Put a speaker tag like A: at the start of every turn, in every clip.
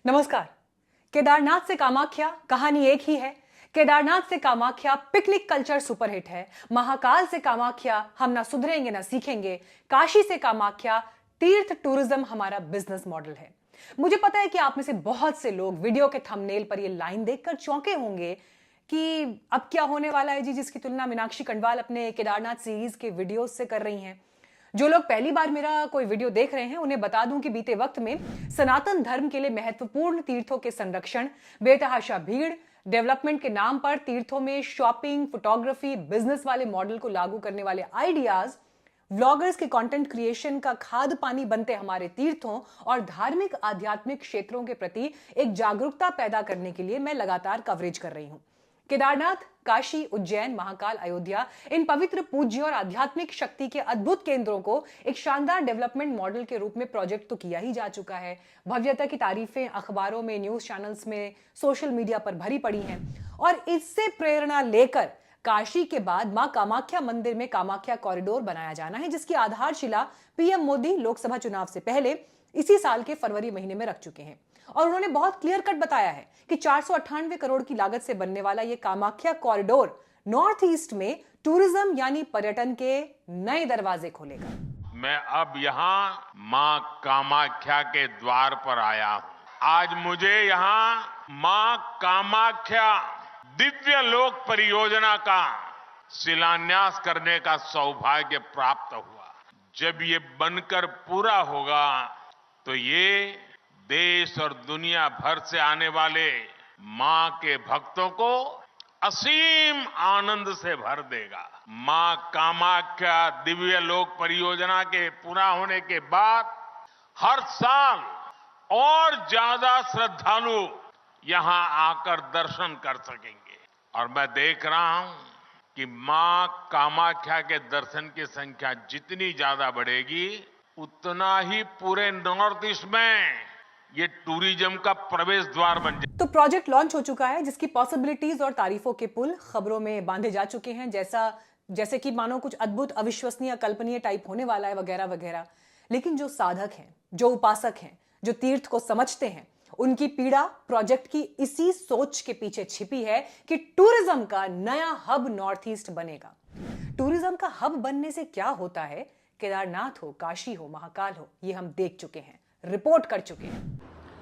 A: नमस्कार। केदारनाथ से कामाख्या कहानी एक ही है। केदारनाथ से कामाख्या पिकनिक कल्चर सुपरहिट है। महाकाल से कामाख्या हम ना सुधरेंगे ना सीखेंगे। काशी से कामाख्या तीर्थ टूरिज्म हमारा बिजनेस मॉडल है। मुझे पता है कि आप में से बहुत से लोग वीडियो के थंबनेल पर यह लाइन देखकर चौंके होंगे कि अब क्या होने वाला है जी, जिसकी तुलना मीनाक्षी कंडवाल अपने केदारनाथ सीरीज के वीडियोस से कर रही हैं। जो लोग पहली बार मेरा कोई वीडियो देख रहे हैं उन्हें बता दूं कि बीते वक्त में सनातन धर्म के लिए महत्वपूर्ण तीर्थों के संरक्षण, बेतहाशा भीड़, डेवलपमेंट के नाम पर तीर्थों में शॉपिंग, फोटोग्राफी, बिजनेस वाले मॉडल को लागू करने वाले आइडियाज, व्लॉगर्स के कंटेंट क्रिएशन का खाद पानी बनते हमारे तीर्थों और धार्मिक आध्यात्मिक क्षेत्रों के प्रति एक जागरूकता पैदा करने के लिए मैं लगातार कवरेज कर रही हूं। केदारनाथ, काशी, उज्जैन, महाकाल, अयोध्या, इन पवित्र, पूज्य और आध्यात्मिक शक्ति के अद्भुत केंद्रों को एक शानदार डेवलपमेंट मॉडल के रूप में प्रोजेक्ट तो किया ही जा चुका है। भव्यता की तारीफें अखबारों में, न्यूज चैनल्स में, सोशल मीडिया पर भरी पड़ी हैं और इससे प्रेरणा लेकर काशी के बाद मां कामाख्या मंदिर में कामाख्या कॉरिडोर बनाया जाना है, जिसकी आधारशिला पीएम मोदी लोकसभा चुनाव से पहले इसी साल के फरवरी महीने में रख चुके हैं। और उन्होंने बहुत क्लियर कट बताया है कि 498 करोड़ की लागत से बनने वाला यह कामाख्या कॉरिडोर नॉर्थ ईस्ट में टूरिज्म यानी पर्यटन के नए दरवाजे खोलेगा।
B: मैं अब यहाँ माँ कामाख्या के द्वार पर आया हूँ। आज मुझे यहाँ माँ कामाख्या दिव्य लोक परियोजना का शिलान्यास करने का सौभाग्य प्राप्त हुआ। जब ये बनकर पूरा होगा तो ये देश और दुनिया भर से आने वाले मां के भक्तों को असीम आनंद से भर देगा। मां कामाख्या दिव्य लोक परियोजना के पूरा होने के बाद हर साल और ज्यादा श्रद्धालु यहां आकर दर्शन कर सकेंगे और मैं देख रहा हूं कि मां कामाख्या के दर्शन की संख्या जितनी ज्यादा बढ़ेगी उतना ही पूरे नॉर्थ ईस्ट में ये टूरिज्म का प्रवेश द्वार बन जाए।
A: तो प्रोजेक्ट लॉन्च हो चुका है, जिसकी पॉसिबिलिटीज और तारीफों के पुल खबरों में बांधे जा चुके हैं, जैसे कि मानो कुछ अद्भुत, अविश्वसनीय, कल्पनीय टाइप होने वाला है वगैरह वगैरह। लेकिन जो साधक हैं, जो उपासक हैं, जो तीर्थ को समझते हैं, उनकी पीड़ा प्रोजेक्ट की इसी सोच के पीछे छिपी है कि टूरिज्म का नया हब नॉर्थ ईस्ट बनेगा। टूरिज्म का हब बनने से क्या होता है, केदारनाथ हो, काशी हो, महाकाल हो, ये हम देख चुके हैं, रिपोर्ट कर चुके हैं।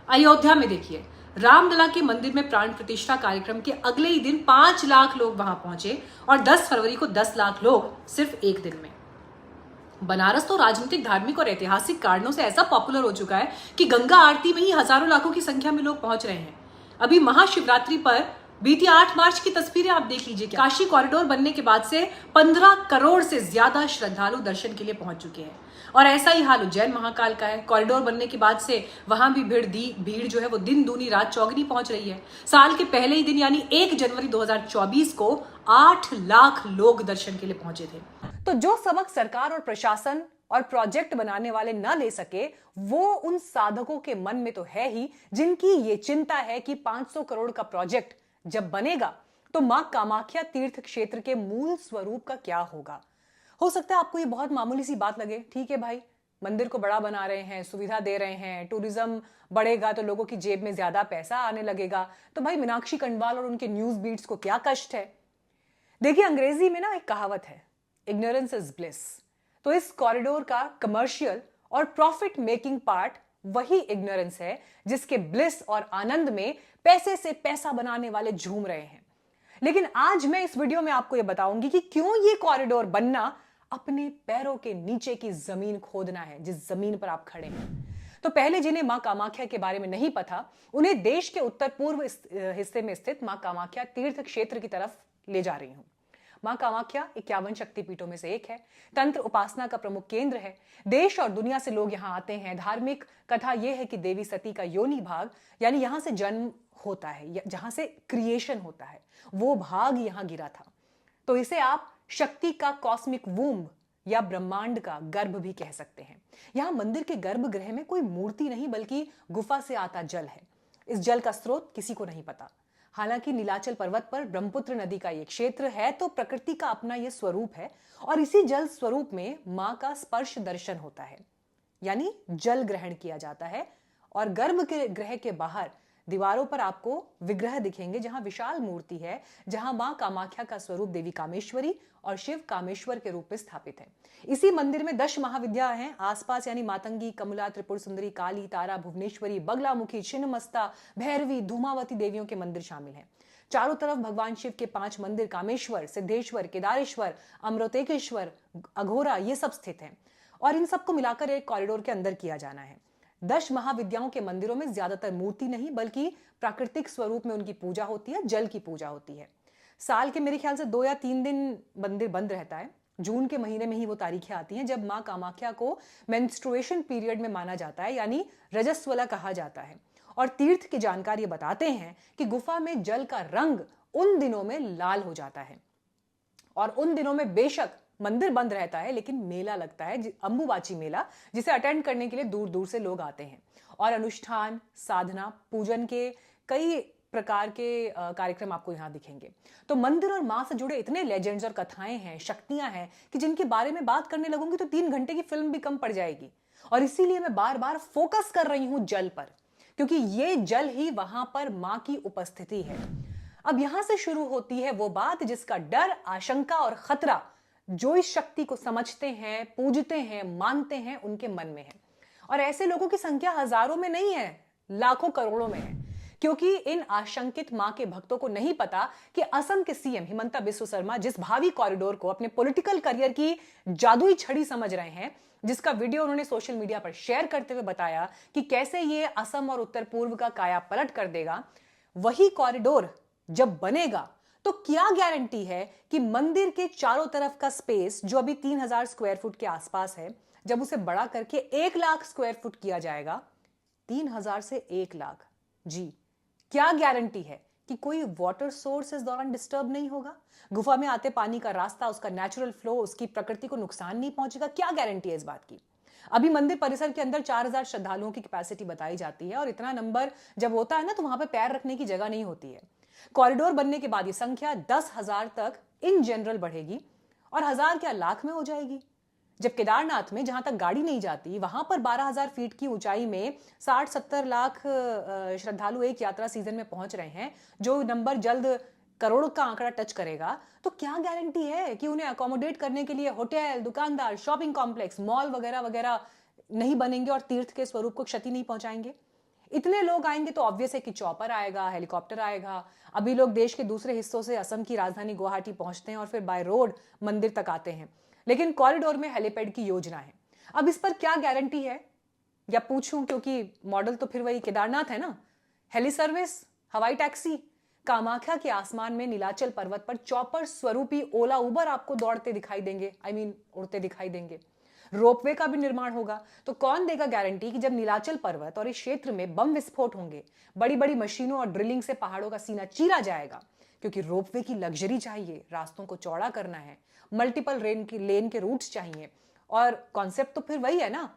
A: अयोध्या में देखिए, रामलला के मंदिर में प्राण प्रतिष्ठा कार्यक्रम के अगले ही दिन 5 लाख लोग वहां पहुंचे और 10 फरवरी को 10 लाख लोग सिर्फ एक दिन में। बनारस तो राजनीतिक, धार्मिक और ऐतिहासिक कारणों से ऐसा पॉपुलर हो चुका है कि गंगा आरती में ही हजारों लाखों की संख्या में लोग पहुंच रहे हैं। अभी महाशिवरात्रि पर बीती 8 मार्च की तस्वीरें आप देख लीजिए। काशी कॉरिडोर बनने के बाद से 15 करोड़ से ज्यादा श्रद्धालु दर्शन के लिए पहुंच चुके हैं और ऐसा ही हाल उज्जैन महाकाल का है। कॉरिडोर बनने के बाद से वहां भी भीड़ जो है वो दिन दूनी रात चौगनी पहुंच रही है। साल के पहले ही दिन यानी 1 जनवरी 2024 को 8 लाख लोग दर्शन के लिए पहुंचे थे। तो जो सबक सरकार और प्रशासन और प्रोजेक्ट बनाने वाले ना ले सके, वो उन साधकों के मन में तो है ही, जिनकी ये चिंता है कि 500 करोड़ का प्रोजेक्ट जब बनेगा तो मां कामाख्या तीर्थ क्षेत्र के मूल स्वरूप का क्या होगा। हो सकता है आपको ये बहुत मामूली सी बात लगे, ठीक है भाई, मंदिर को बड़ा बना रहे हैं, सुविधा दे रहे हैं, टूरिज्म बढ़ेगा तो लोगों की जेब में ज्यादा पैसा आने लगेगा, तो भाई मीनाक्षी कंडवाल और उनके न्यूज बीट्स को क्या कष्ट है। देखिए, अंग्रेजी में ना एक कहावत है, इग्नोरेंस इज ब्लिस। तो इस कॉरिडोर का कमर्शियल और प्रॉफिट मेकिंग पार्ट वही इग्नोरेंस है जिसके ब्लिस और आनंद में पैसे से पैसा बनाने वाले झूम रहे हैं। लेकिन आज मैं इस वीडियो में आपको यह बताऊंगी कि क्यों ये कॉरिडोर बनना अपने पैरों के नीचे की जमीन खोदना है, जिस जमीन पर आप खड़े हैं। तो पहले जिन्हें मां कामाख्या के बारे में नहीं पता, उन्हें देश के उत्तर पूर्व हिस्से में स्थित मां कामाख्या तीर्थ क्षेत्र की तरफ ले जा रही हूं। मां कामाख्या 51 शक्तिपीठों में से एक है, तंत्र उपासना का प्रमुख केंद्र है। देश और दुनिया से लोग यहां आते हैं। धार्मिक कथा यह है कि देवी सती का योनि भाग, यानी यहां से जन्म होता है, जहां से क्रिएशन होता है, वो भाग यहां गिरा था। तो इसे आप शक्ति का कॉस्मिक वूम्ब या ब्रह्मांड का गर्भ भी कह सकते हैं। यहां मंदिर के गर्भगृह में कोई मूर्ति नहीं, बल्कि गुफा से आता जल है। इस जल का स्रोत किसी को नहीं पता। हालांकि नीलाचल पर्वत पर ब्रह्मपुत्र नदी का ये क्षेत्र है, तो प्रकृति का अपना ये स्वरूप है और इसी जल स्वरूप में मां का स्पर्श दर्शन होता है, यानी जल ग्रहण किया जाता है और गर्भगृह के बाहर दीवारों पर आपको विग्रह दिखेंगे जहां विशाल मूर्ति है, जहां मां कामाख्या का स्वरूप देवी कामेश्वरी और शिव कामेश्वर के रूप में स्थापित है। इसी मंदिर में 10 महाविद्या हैं आसपास, यानी मातंगी, कमला, त्रिपुर सुंदरी, काली, तारा, भुवनेश्वरी, बगलामुखी, छिन्नमस्ता, भैरवी, धूमावती देवियों के मंदिर शामिल हैं। चारों तरफ भगवान शिव के 5 मंदिर कामेश्वर, सिद्धेश्वर, केदारेश्वर, अमृतेकेश्वर, अघोरा, ये सब स्थित हैं और इन सबको मिलाकर एक कॉरिडोर के अंदर किया जाना है। 10 महाविद्याओं के मंदिरों में ज्यादातर मूर्ति नहीं बल्कि प्राकृतिक स्वरूप में उनकी पूजा होती है, जल की पूजा होती है। साल के मेरे ख्याल से 2 या 3 दिन मंदिर बंद रहता है। जून के महीने में ही वो तारीखें आती हैं जब मां कामाख्या को मेंस्ट्रुएशन पीरियड में माना जाता है, यानी रजस्वला कहा जाता है। और तीर्थ की जानकारी बताते हैं कि गुफा में जल का रंग उन दिनों में लाल हो जाता है और उन दिनों में बेशक मंदिर बंद रहता है लेकिन मेला लगता है, अंबुबाची मेला, जिसे अटेंड करने के लिए दूर दूर से लोग आते हैं और अनुष्ठान, साधना, पूजन के कई प्रकार के कार्यक्रम आपको यहां दिखेंगे। तो मंदिर और मां से जुड़े इतने लेजेंड्स और कथाएं हैं, शक्तियां हैं कि जिनके बारे में बात करने लगूंगी तो 3 घंटे की फिल्म भी कम पड़ जाएगी। और इसीलिए मैं बार बार फोकस कर रही हूं जल पर, क्योंकि ये जल ही वहां पर मां की उपस्थिति है। अब यहां से शुरू होती है वो बात जिसका डर, आशंका और खतरा जो इस शक्ति को समझते हैं, पूजते हैं, मानते हैं, उनके मन में है। और ऐसे लोगों की संख्या हजारों में नहीं है, लाखों करोड़ों में है, क्योंकि इन आशंकित मां के भक्तों को नहीं पता कि असम के सीएम हिमंता बिस्वा शर्मा जिस भावी कॉरिडोर को अपने पॉलिटिकल करियर की जादुई छड़ी समझ रहे हैं, जिसका वीडियो उन्होंने सोशल मीडिया पर शेयर करते हुए बताया कि कैसे ये असम और उत्तर पूर्व का काया पलट कर देगा, वही कॉरिडोर जब बनेगा तो क्या गारंटी है कि मंदिर के चारों तरफ का स्पेस जो अभी 3000 स्क्वायर फुट के आसपास है, जब उसे बड़ा करके 1 लाख स्क्वायर फुट किया जाएगा, 3000 से 1 लाख, जी, क्या गारंटी है कि कोई वाटर सोर्स इस दौरान डिस्टर्ब नहीं होगा? गुफा में आते पानी का रास्ता, उसका नेचुरल फ्लो, उसकी प्रकृति को नुकसान नहीं पहुंचेगा? क्या गारंटी है इस बात की? अभी मंदिर परिसर के अंदर 4000 श्रद्धालुओं की कैपेसिटी बताई जाती है और इतना नंबर जब होता है ना तो वहां पर पैर रखने की जगह नहीं होती है। कॉरिडोर बनने के बाद ये संख्या 10,000 तक इन जनरल बढ़ेगी और 1000 क्या लाख में हो जाएगी। जब केदारनाथ में जहां तक गाड़ी नहीं जाती वहां पर 12,000 फीट की ऊंचाई में 60-70 लाख श्रद्धालु एक यात्रा सीजन में पहुंच रहे हैं, जो नंबर जल्द करोड़ का आंकड़ा टच करेगा, तो क्या गारंटी है कि उन्हें अकोमोडेट करने के लिए होटल, दुकानदार, शॉपिंग कॉम्प्लेक्स, मॉल वगैरह वगैरह नहीं बनेंगे और तीर्थ के स्वरूप को क्षति नहीं पहुंचाएंगे? इतने लोग आएंगे तो ऑब्वियस है कि चॉपर आएगा, हेलीकॉप्टर आएगा। अभी लोग देश के दूसरे हिस्सों से असम की राजधानी गुवाहाटी पहुंचते हैं और फिर बाय रोड मंदिर तक आते हैं, लेकिन कॉरिडोर में हेलीपैड की योजना है। अब इस पर क्या गारंटी है, या पूछूं, क्योंकि मॉडल तो फिर वही केदारनाथ है ना। हेली सर्विस, हवाई टैक्सी, कामाख्या के आसमान में नीलाचल पर्वत पर चॉपर स्वरूपी ओला उबर आपको दौड़ते दिखाई देंगे, उड़ते दिखाई देंगे। रोपवे का भी निर्माण होगा। तो कौन देगा गारंटी कि जब नीलाचल पर्वत और इस क्षेत्र में बम विस्फोट होंगे, बड़ी बड़ी मशीनों और ड्रिलिंग से पहाड़ों का सीना चीरा जाएगा, क्योंकि रोपवे की लग्जरी चाहिए, रास्तों को चौड़ा करना है, मल्टीपल लेन के रूट्स चाहिए। और कॉन्सेप्ट तो फिर वही है ना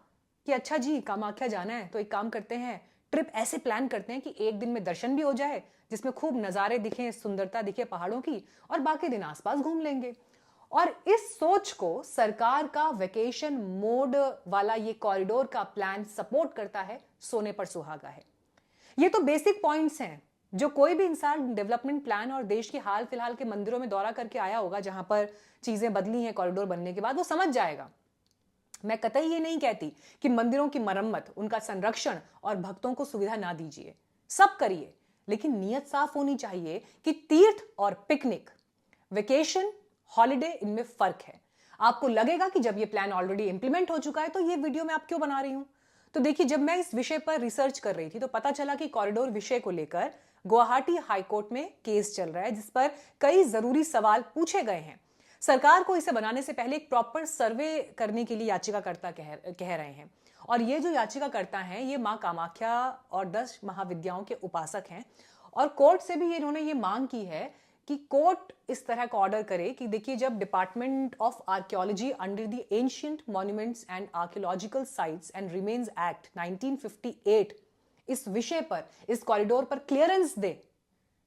A: कि अच्छा जी कामाख्या जाना है तो एक काम करते हैं, ट्रिप ऐसे प्लान करते हैं कि एक दिन में दर्शन भी हो जाए, जिसमें खूब नजारे दिखे, सुंदरता दिखे पहाड़ों की, और बाकी दिन आसपास घूम लेंगे। और इस सोच को सरकार का वेकेशन मोड वाला ये कॉरिडोर का प्लान सपोर्ट करता है, सोने पर सुहागा है। ये तो बेसिक पॉइंट्स हैं जो कोई भी इंसान डेवलपमेंट प्लान और देश के हाल फिलहाल के मंदिरों में दौरा करके आया होगा जहां पर चीजें बदली हैं कॉरिडोर बनने के बाद, वो समझ जाएगा। मैं कतई ये नहीं कहती कि मंदिरों की मरम्मत, उनका संरक्षण और भक्तों को सुविधा ना दीजिए, सब करिए, लेकिन नीयत साफ होनी चाहिए कि तीर्थ और पिकनिक, वेकेशन, हॉलिडे, इनमें फर्क है। आपको लगेगा कि जब ये प्लान ऑलरेडी इंप्लीमेंट हो चुका है तो ये वीडियो मैं आप क्यों बना रही हूं। तो देखिए, जब मैं इस विषय पर रिसर्च कर रही थी तो पता चला कि कॉरिडोर विषय को लेकर गुवाहाटी हाईकोर्ट में केस चल रहा है, जिस पर कई जरूरी सवाल पूछे गए हैं। सरकार को इसे बनाने से पहले एक प्रॉपर सर्वे करने के लिए याचिकाकर्ता कह रहे हैं। और ये जो याचिकाकर्ता हैं ये मां कामाख्या और 10 महाविद्याओं के उपासक हैं, और कोर्ट से भी इन्होंने ये मांग की है कि कोर्ट इस तरह का ऑर्डर करे कि देखिए, जब department of archaeology under the ancient monuments and archaeological sites and remains act 1958 इस विषय पर, इस कॉरिडोर पर क्लियरेंस दे,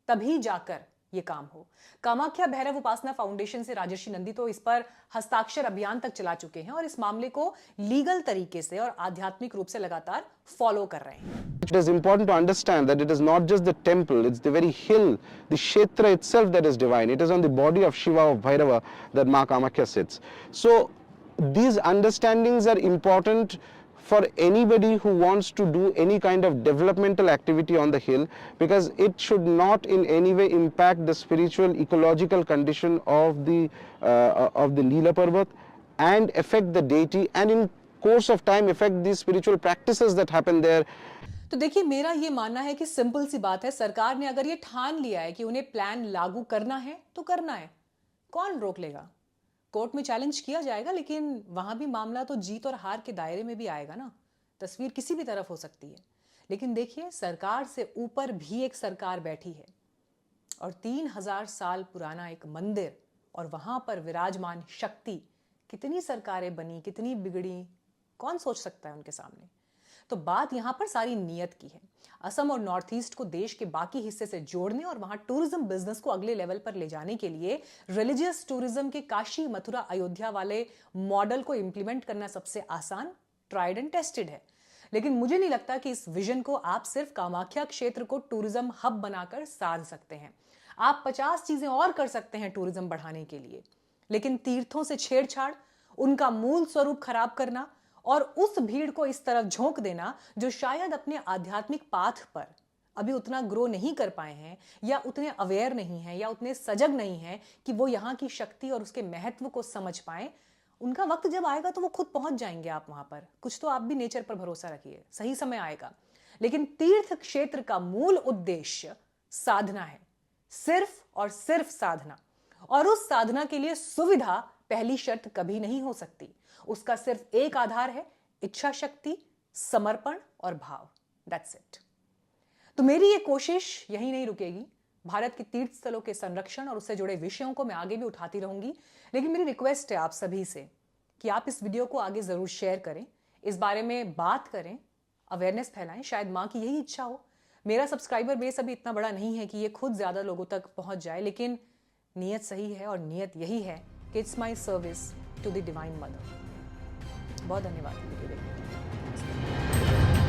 A: तभी जाकर ये काम हो। कामाख्या भैरव उपासना फाउंडेशन से राजर्षि नंदी तो इस पर हस्ताक्षर अभियान तक चला चुके हैं और इस मामले को लीगल तरीके से और आध्यात्मिक रूप से लगातार फॉलो कर रहे हैं।
C: It is important to understand that it is not just the temple, it's the very hill, the kshetra itself that is divine. It is on the body of Shiva, of Bhairava, that Ma Kamakhya sits. So these understandings are important for anybody who wants to do any kind of developmental activity on the hill, because it should not in any way impact the spiritual ecological condition of the Leela Parvat and affect the deity, and in course of time affect the spiritual practices that happen there.
A: तो देखिए, मेरा ये मानना है कि simple सी बात है, सरकार ने अगर ये ठान लिया है कि उन्हें प्लान लागू करना है तो करना है, कौन रोक लेगा? कोर्ट में चैलेंज किया जाएगा, लेकिन वहां भी मामला तो जीत और हार के दायरे में भी आएगा ना। तस्वीर किसी भी तरफ हो सकती है, लेकिन देखिए, सरकार से ऊपर भी एक सरकार बैठी है और 3000 साल पुराना एक मंदिर और वहां पर विराजमान शक्ति, कितनी सरकारें बनी, कितनी बिगड़ी, कौन सोच सकता है उनके सामने? तो बात यहां पर सारी नीयत की है। असम और नॉर्थ ईस्ट को देश के बाकी हिस्से से जोड़ने और वहां टूरिज्म बिजनेस को अगले लेवल पर ले जाने के लिए रिलीजियस टूरिज्म के काशी, मथुरा, अयोध्या वाले मॉडल को इंप्लीमेंट करना सबसे आसान, ट्राइड एंड टेस्टेड है। लेकिन मुझे नहीं लगता कि इस विजन को आप सिर्फ कामाख्या क्षेत्र को टूरिज्म हब बनाकर साध सकते हैं। आप 50 चीजें और कर सकते हैं टूरिज्म बढ़ाने के लिए, लेकिन तीर्थों से छेड़छाड़, उनका मूल स्वरूप खराब करना और उस भीड़ को इस तरफ झोंक देना जो शायद अपने आध्यात्मिक पाथ पर अभी उतना ग्रो नहीं कर पाए हैं, या उतने अवेयर नहीं हैं, या उतने सजग नहीं हैं कि वो यहाँ की शक्ति और उसके महत्व को समझ पाएं, उनका वक्त जब आएगा तो वो खुद पहुंच जाएंगे आप वहां पर। कुछ तो आप भी नेचर पर भरोसा रखिए, सही समय आएगा। लेकिन तीर्थ क्षेत्र का मूल उद्देश्य साधना है, सिर्फ और सिर्फ साधना। और उस साधना के लिए सुविधा पहली शर्त कभी नहीं हो सकती। उसका सिर्फ एक आधार है, इच्छा शक्ति, समर्पण और भाव। That's it. तो मेरी ये कोशिश यहीं नहीं रुकेगी। भारत के तीर्थ स्थलों के संरक्षण और उससे जुड़े विषयों को मैं आगे भी उठाती रहूंगी, लेकिन मेरी रिक्वेस्ट है आप सभी से कि आप इस वीडियो को आगे जरूर शेयर करें, इस बारे में बात करें, अवेयरनेस फैलाएं। शायद मां की यही इच्छा हो। मेरा सब्सक्राइबर बेस अभी इतना बड़ा नहीं है कि ये खुद ज्यादा लोगों तक पहुंच जाए, लेकिन नीयत सही है और नीयत यही है कि it's my service to the divine mother. बहुत धन्यवाद वीडियो देखने के लिए।